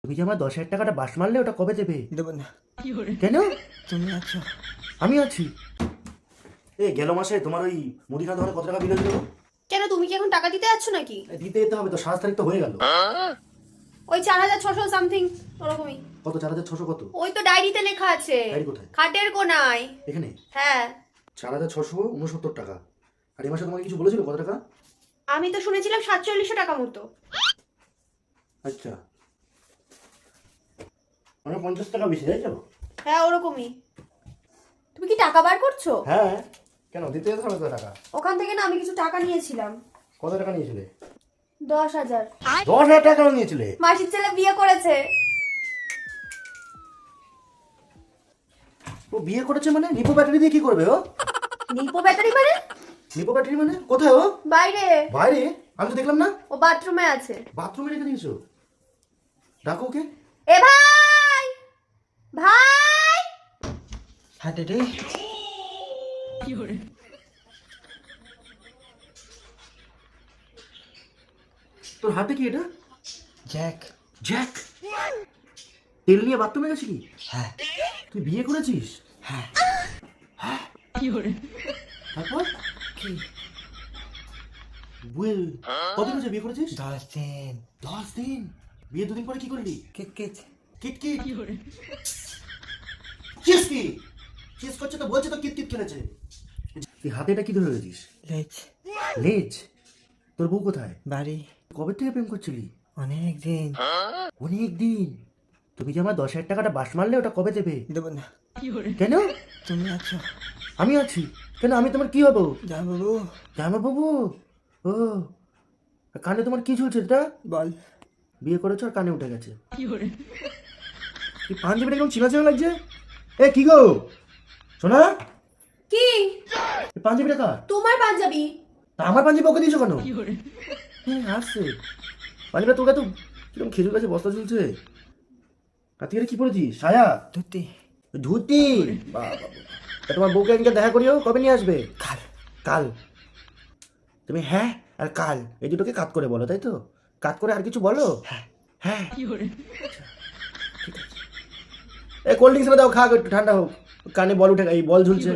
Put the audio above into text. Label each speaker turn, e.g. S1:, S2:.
S1: তুমি যে আমার 10,000 টাকাটা বাস মারলে ওটা কবে দেবে?
S2: দেবো না।
S1: কেন?
S2: তুমি আছো।
S1: আমি আছি। গেল মাসে তোমার ওই মুদিখানা দোকানে কত টাকা বিল হয়েছিল?
S3: কেন, তুমি কি এখন টাকা দিতে যাচ্ছ নাকি?
S1: দিতে যেতে হবে তো, 7 তারিখ তো হয়ে গেল।
S3: ওই 4,600 সামথিং ওরকমই।
S1: কত? 4,600 কত?
S3: ওই তো ডায়েরিতে লেখা আছে।
S1: ডায়েরি কোথায়?
S3: খাটের কোনায়।
S1: এখানে
S3: হ্যাঁ।
S1: 4,669 টাকা। আর এই মাসে তোমাকে কিছু বলেছিল কত টাকা?
S3: আমি তো শুনেছিলাম 4700 টাকা মতো।
S1: আচ্ছা, মানে 50 টাকা বেশি, তাই তো?
S3: হ্যাঁ ওরকমই। তুমি কি টাকা বার করছো?
S1: হ্যাঁ, কেন দিতে যেতে হবে তো টাকা?
S3: ওখান থেকে না আমি কিছু টাকা নিয়েছিলাম।
S1: কত টাকা নিয়েছিলে?
S3: 10,000।
S1: 10,000 টাকা নিয়েছিলে?
S3: মাসির ছেলে বিয়ে করেছে।
S1: ও বিয়ে করেছে মানে? নিপো ব্যাটারি দিয়ে কি করবে ও?
S3: নিপো ব্যাটারি মানে?
S1: নিপো ব্যাটারি মানে কোথায় ও?
S3: বাইরে।
S1: বাইরে? আমি তো দেখলাম না।
S3: ও বাথরুমে আছে।
S1: বাথরুমে রেখে দিয়েছো? ডাকো ওকে।
S3: এ ভাই, ভাই
S2: হাটে রে।
S1: তোর হাতে কি এটা?
S2: জ্যাক।
S1: জ্যাক? তেল নিয়ে বাথরুমে গেছিলি?
S2: হ্যাঁ।
S1: তুই বিয়ে করেছিস?
S2: হ্যাঁ।
S1: তারপর
S2: কি?
S1: বুয়ে কতদিন হচ্ছে বিয়ে করেছিস?
S2: 10 দিন।
S1: 10 দিন? বিয়ে 2 দিন পরে কি করলি?
S2: কিট।
S1: কিটকিট? চিস কি? চিস করছে তো, বলছে তো কিটকিট খেলেছে। তুই হাতে এটা কি ধরে রেখেছিস?
S2: লেজ।
S1: লেজ? তোর বউ কোথায়?
S2: বাড়ি।
S1: কবে থেকে প্রেম করছিলি?
S2: অনেক দিন।
S1: অনেক দিন। তুমি যে আমার 10,000 টাকাটা বাস মারলে ওটা কবে দেবে?
S2: দেবো না।
S1: কেন?
S2: তুমি আছো।
S1: আমি আছি। কেন, আমি তোমার কি হবো?
S2: যা বাবু।
S1: জামা বাবু? ও, কানে তোমার কি ঝুলছে এটা?
S2: বল।
S1: বিয়ে করেছো আর কানে উঠে গেছে। কি পাঞ্জাবিটা কেমন চিনা চিনা লাগছে? এ কি গো শোনা,
S3: কি?
S1: এই পাঞ্জাবিটা কার?
S3: তোমার পাঞ্জাবি।
S1: তা আমার পাঞ্জাবি ওকে দিয়েছো কেন? আসছে পাঞ্জাবিটা তোর কাছে কিরকম খেজুর গাছে বস্তা ঝুলছে। আর তুই এটা কি পড়েছিস? সায়া?
S2: ধুতি।
S1: ধুতি? বাহ বাহ। তা তোমার বউকে একদিন দেখা করিও, কবে নিয়ে আসবে?
S2: কাল।
S1: কাল? তুমি হ্যাঁ আর কাল এই দুটোকে কাট করে বলো, তাই তো? কাট করে আর কিছু বলো?
S2: হ্যাঁ।
S1: হ্যাঁ। এই কোল্ড ড্রিঙ্কস দাও, খা একটু ঠান্ডা হোক। কানে বল উঠে, এই বল ঝুলছে।